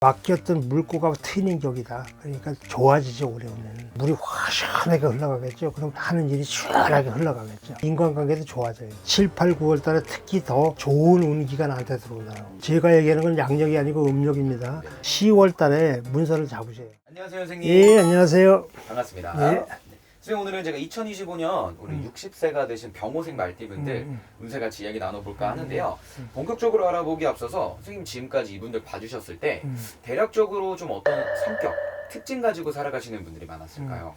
막혔던 물고가 트이는 격이다. 그러니까 좋아지죠. 올해는 물이 확 시원하게 흘러가겠죠. 그럼 하는 일이 시원하게 흘러가겠죠. 인간관계도 좋아져요. 7, 8, 9월 달에 특히 더 좋은 운기가 나한테 들어온다. 제가 얘기하는 건 양력이 아니고 음력입니다. 10월 달에 문서를 잡으세요. 안녕하세요, 선생님. 예, 안녕하세요. 반갑습니다. 예. 네. 선생님, 오늘은 제가 2025년 우리 60세가 되신 병호생 말띠분들 운세 같이 이야기 나눠볼까 하는데요. 본격적으로 알아보기 앞서서 선생님 지금까지 이분들 봐주셨을 때 대략적으로 좀 어떤 성격, 특징 가지고 살아가시는 분들이 많았을까요?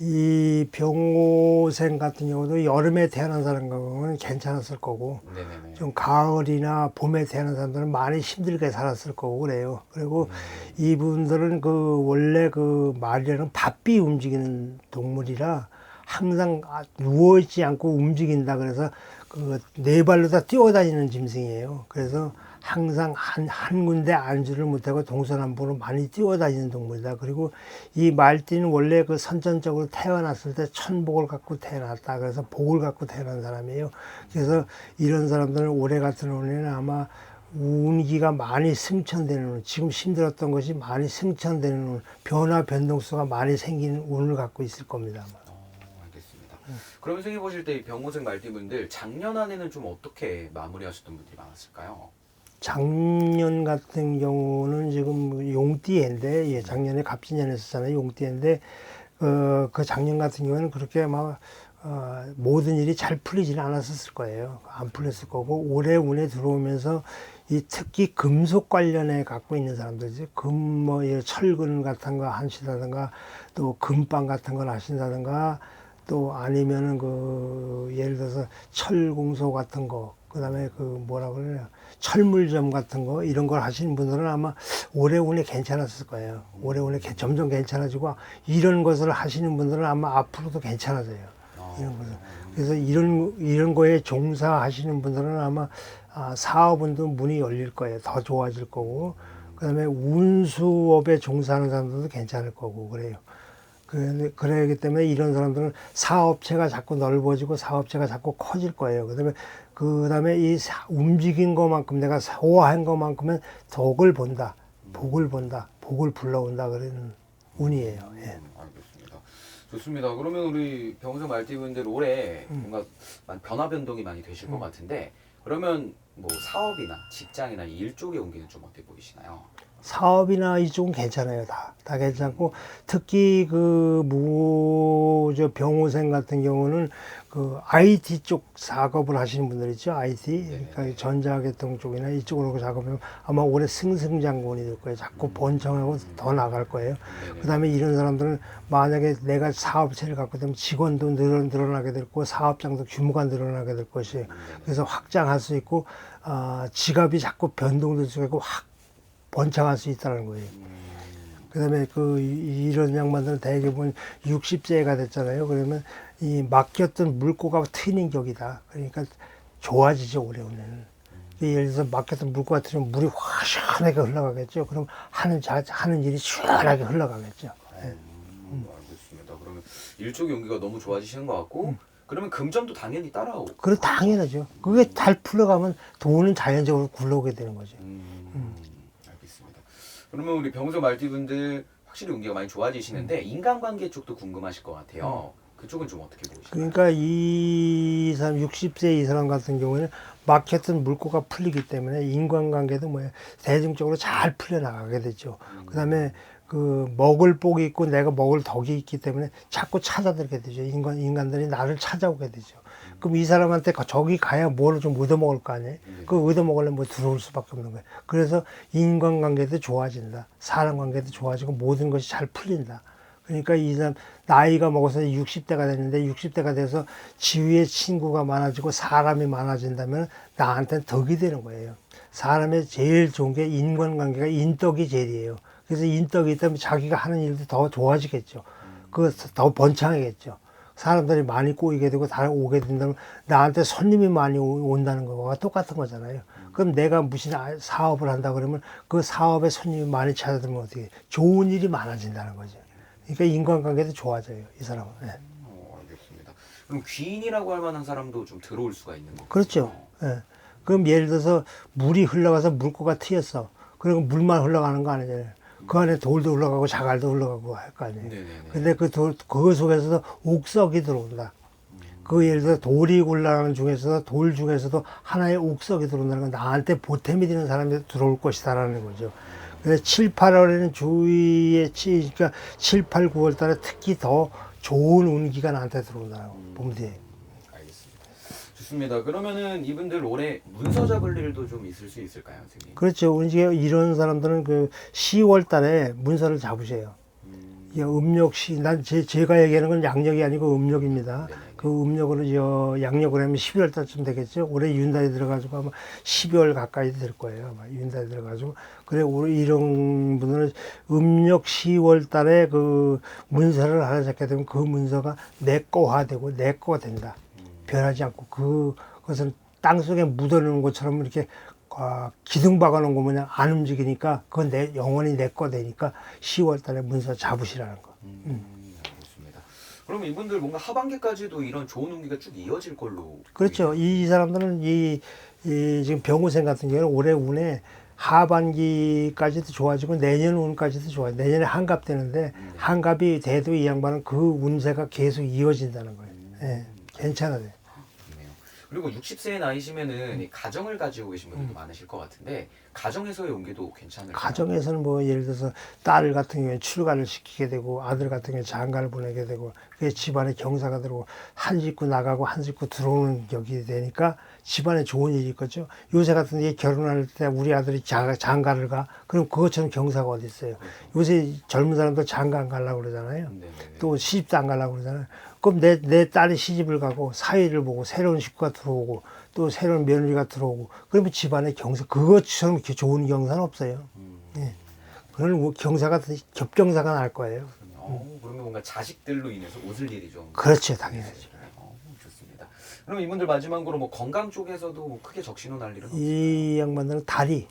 이 병호생 같은 경우도 여름에 태어난 사람은 괜찮았을 거고, 네네네. 좀 가을이나 봄에 태어난 사람들은 많이 힘들게 살았을 거고 그래요. 그리고 이분들은 그 원래 그 말이라는 바삐 움직이는 동물이라 항상 누워있지 않고 움직인다. 그래서 그 네 발로 다 뛰어다니는 짐승이에요. 그래서 항상 한 군데 안주를 못하고 동서남북으로 많이 뛰어다니는 동물이다. 그리고 이 말띠는 원래 그 선천적으로 태어났을 때 천복을 갖고 태어났다. 그래서 복을 갖고 태어난 사람이에요. 그래서 이런 사람들은 올해 같은 올해는 아마 운기가 많이 승천되는, 지금 힘들었던 것이 많이 승천되는, 변화 변동수가 많이 생기는 운을 갖고 있을 겁니다. 아마. 알겠습니다. 그럼 선생님 보실 때 이 병호생 말띠분들 작년 안에는 좀 어떻게 마무리하셨던 분들이 많았을까요? 작년 같은 경우는 지금 용띠해인데, 예, 작년에 갑진년 했었잖아요. 용띠해인데, 그 작년 같은 경우는 그렇게 막, 모든 일이 잘 풀리지는 않았을 거예요. 안 풀렸을 거고, 올해 운에 들어오면서 이 특히 금속 관련해 갖고 있는 사람들이지, 뭐, 철근 같은 거 하신다든가, 또 금빵 같은 걸 하신다든가, 또 아니면은 예를 들어서 철공소 같은 거, 그 다음에 뭐라 그러냐, 철물점 같은 거, 이런 걸 하시는 분들은 아마 올해 운이 괜찮았을 거예요. 올해 운이 점점 괜찮아지고, 이런 것을 하시는 분들은 아마 앞으로도 괜찮아져요. 이런 것을. 그래서 이런 거에 종사하시는 분들은 아마 사업운도 문이 열릴 거예요. 더 좋아질 거고, 그 다음에 운수업에 종사하는 사람들도 괜찮을 거고, 그래요. 그러기 때문에 이런 사람들은 사업체가 자꾸 넓어지고 사업체가 자꾸 커질 거예요. 그다음에 이 움직인 것만큼 내가 소화한 것만큼은 덕을 본다, 복을 본다, 복을 불러온다 그러는 운이에요. 예. 알겠습니다. 좋습니다. 그러면 우리 병호생 말띠분들 올해 뭔가 변화 변동이 많이 되실 것 같은데 그러면 뭐 사업이나 직장이나 일 쪽의 운기는 좀 어때 보이시나요? 사업이나 이쪽은 괜찮아요. 다 괜찮고, 특히 병호생 같은 경우는 IT 쪽 작업을 하시는 분들 있죠. IT. 그러니까 전자계통 쪽이나 이쪽으로 작업하면 아마 올해 승승장구원이 될 거예요. 자꾸 번창하고 더 나갈 거예요. 그 다음에 이런 사람들은 만약에 내가 사업체를 갖고 되면 직원도 늘어나게 될 거고, 사업장도 규모가 늘어나게 될 것이에요. 그래서 확장할 수 있고, 지갑이 자꾸 변동될 수 있고, 번창할 수 있다는 거예요. 그 다음에 이런 양반들은 대개 보면 60세가 됐잖아요. 그러면 이 막혔던 물고가 트이는 격이다. 그러니까 좋아지죠, 올해 오늘은. 예를 들어서 막혔던 물고가 트이면 물이 확 시원하게 흘러가겠죠. 그럼 하는 일이 시원하게 흘러가겠죠. 알겠습니다. 그러면 일 쪽의 운기가 너무 좋아지시는 것 같고 그러면 금전도 당연히 따라오고. 그래, 당연하죠. 그게 잘 풀려가면 돈은 자연적으로 굴러오게 되는 거죠. 알겠습니다. 그러면 우리 병호생 말띠분들 확실히 운기가 많이 좋아지시는데 인간관계 쪽도 궁금하실 것 같아요. 그쪽은 좀 어떻게 보시나요? 그러니까 이 사람 60세 이 사람 같은 경우에는 막혔던 물꼬가 풀리기 때문에 인간관계도 대중적으로 잘 풀려나가게 되죠. 그다음에 먹을 복이 있고 내가 먹을 덕이 있기 때문에 자꾸 찾아들게 되죠. 인간들이 나를 찾아오게 되죠. 그럼 이 사람한테 저기 가야 뭐를 좀 얻어먹을 거 아니에요? 얻어먹으려면 들어올 수밖에 없는 거예요. 그래서 인간관계도 좋아진다. 사람관계도 좋아지고 모든 것이 잘 풀린다. 그러니까 이 사람 나이가 먹어서 60대가 됐는데 60대가 돼서 지위의 친구가 많아지고 사람이 많아진다면 나한테는 덕이 되는 거예요. 사람의 제일 좋은 게 인간관계가 인덕이 제일이에요. 그래서 인덕이 있다면 자기가 하는 일도 더 좋아지겠죠. 더 번창하겠죠. 사람들이 많이 꼬이게 되고 다 오게 된다면 나한테 손님이 많이 온다는 거와 똑같은 거잖아요. 그럼 내가 무슨 사업을 한다 그러면 그 사업에 손님이 많이 찾아들면 어떻게 해요? 좋은 일이 많아진다는 거죠. 그러니까 인간관계도 좋아져요, 이 사람은. 네. 알겠습니다. 그럼 귀인이라고 할 만한 사람도 좀 들어올 수가 있는 거죠? 그렇죠. 예. 그럼 예를 들어서 물이 흘러가서 물고가 트였어. 그리고 물만 흘러가는 거 아니잖아요. 그 안에 돌도 흘러가고 자갈도 흘러가고 할 거 아니에요. 네네네. 근데 그 속에서도 옥석이 들어온다. 그 예를 들어 돌이 굴러가는 중에서도 돌 중에서도 하나의 옥석이 들어온다는 건 나한테 보탬이 되는 사람이 들어올 것이다라는 거죠. 그래서 7, 8월에는 주위에 그러니까 7, 8, 9월 달에 특히 더 좋은 운기가 나한테 들어온다고 보면 돼요. 알겠습니다. 좋습니다. 그러면은 이분들 올해 문서 잡을 일도 좀 있을 수 있을까요, 선생님? 그렇죠. 이제 이런 사람들은 그 10월 달에 문서를 잡으세요. 이게 음력시, 제가 얘기하는 건 양력이 아니고 음력입니다. 네네. 그 음력으로 양력으로 하면 12월 달쯤 되겠죠. 올해 윤달이 들어가지고 아마 12월 가까이 될 거예요. 아마 윤달이 들어가지고. 그래, 올해 이런 분들은 음력 10월 달에 그 문서를 하나 잡게 되면 그 문서가 내 거화되고 내 거가 된다. 변하지 않고 그것은 땅 속에 묻어놓은 것처럼 이렇게 기둥 박아놓은 거 뭐냐 안 움직이니까 그건 영원히 내 거 되니까 10월 달에 문서 잡으시라는 거. 알겠습니다. 그러면 이분들 뭔가 하반기까지도 이런 좋은 운기가 쭉 이어질 걸로. 그렇죠. 이 사람들은 지금 병우생 같은 경우는 올해 운에 하반기까지도 좋아지고 내년 운까지도 좋아요. 내년에 한갑 되는데 한갑이 돼도 이 양반은 그 운세가 계속 이어진다는 거예요. 예, 괜찮아요. 좋네요. 그리고 60세의 나이시면은 이 가정을 가지고 계신 분들도 많으실 것 같은데 가정에서의 운기도 괜찮을까요? 가정에서는 뭐 예를 들어서 딸 같은 경우에 출가를 시키게 되고 아들 같은 경우에 장가를 보내게 되고 그게 집안에 경사가 들어오고 한 식구 나가고 한 식구 들어오는 격이 되니까 집안에 좋은 일이 있겠죠. 요새 같은 게 결혼할 때 우리 아들이 장가를 가 그럼 그것처럼 경사가 어디 있어요. 요새 젊은 사람들 장가 안 가려고 그러잖아요. 네네네. 또 시집도 안 가려고 그러잖아요. 그럼 내 딸이 시집을 가고 사위를 보고 새로운 식구가 들어오고 또 새로운 며느리가 들어오고 그러면 집안에 경사 그것처럼 이렇게 좋은 경사는 없어요. 예. 그런 경사가 겹경사가 날 거예요. 그러면 뭔가 자식들로 인해서 웃을 일이 좀. 그렇죠, 당연하죠. 좋습니다. 그럼 이분들 마지막으로 뭐 건강 쪽에서도 뭐 크게 적신호 날 일은 없을까요? 이 양반들은 다리,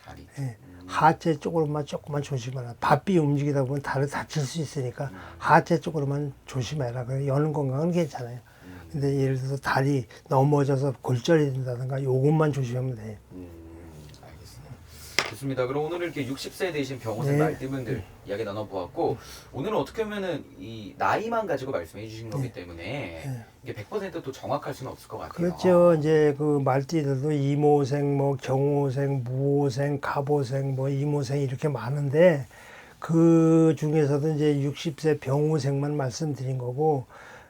다리. 예. 하체 쪽으로만 조금만 조심하라. 바삐 움직이다 보면 다리 다칠 수 있으니까 하체 쪽으로만 조심해라. 그래 여는 건강은 괜찮아요. 근데 예를 들어서 다리 넘어져서 골절이 된다든가 요것만 조심하면 돼요. 알겠습니다. 좋습니다. 그럼 오늘 이렇게 60세 되신 병호생 네. 말띠분들 이야기 나눠보았고 오늘은 어떻게 보면은 이 나이만 가지고 말씀해 주신 거기 때문에 이게 100%또 정확할 수는 없을 것 같아요. 그렇죠. 이제 그 말띠들도 이모생, 뭐 경호생, 무호생, 갑오생, 뭐 이모생 이렇게 많은데 그 중에서도 이제 60세 병호생만 말씀드린 거고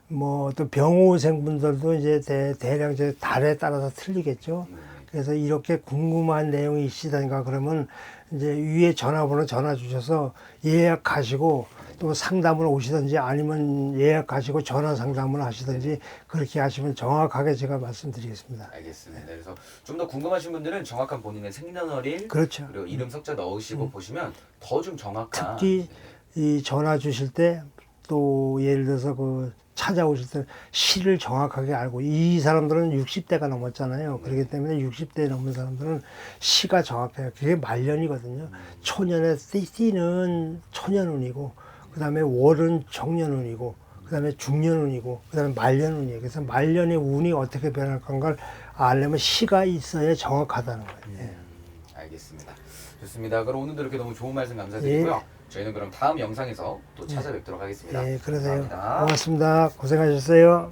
뭐 또 병호생 분들도 이제 대략 이제 달에 따라서 틀리겠죠. 그래서 이렇게 궁금한 내용이 있으시다니까 그러면 이제 위에 전화번호 전화 주셔서 예약하시고 또 상담을 오시든지 아니면 예약하시고 전화 상담을 하시든지 그렇게 하시면 정확하게 제가 말씀드리겠습니다. 알겠습니다. 그래서 좀 더 궁금하신 분들은 정확한 본인의 생년월일 그렇죠. 그리고 이름 석자 넣으시고 보시면 더 좀 정확한 특히 이 전화 주실 때 또 예를 들어서 그 찾아오실 때 시를 정확하게 알고 이 사람들은 60대가 넘었잖아요. 그렇기 때문에 60대 넘은 사람들은 시가 정확해요. 그게 말년이거든요. 초년에 띠는 초년운이고 그다음에 월은 정년운이고 그다음에 중년운이고 그다음에 말년운이에요. 그래서 말년의 운이 어떻게 변할 건가를 알려면 시가 있어야 정확하다는 거예요. 예. 알겠습니다. 좋습니다. 그럼 오늘도 이렇게 너무 좋은 말씀 감사드리고요. 저희는 그럼 다음 영상에서 또 찾아뵙도록 하겠습니다. 예, 그러세요. 감사합니다. 고맙습니다. 고생하셨어요.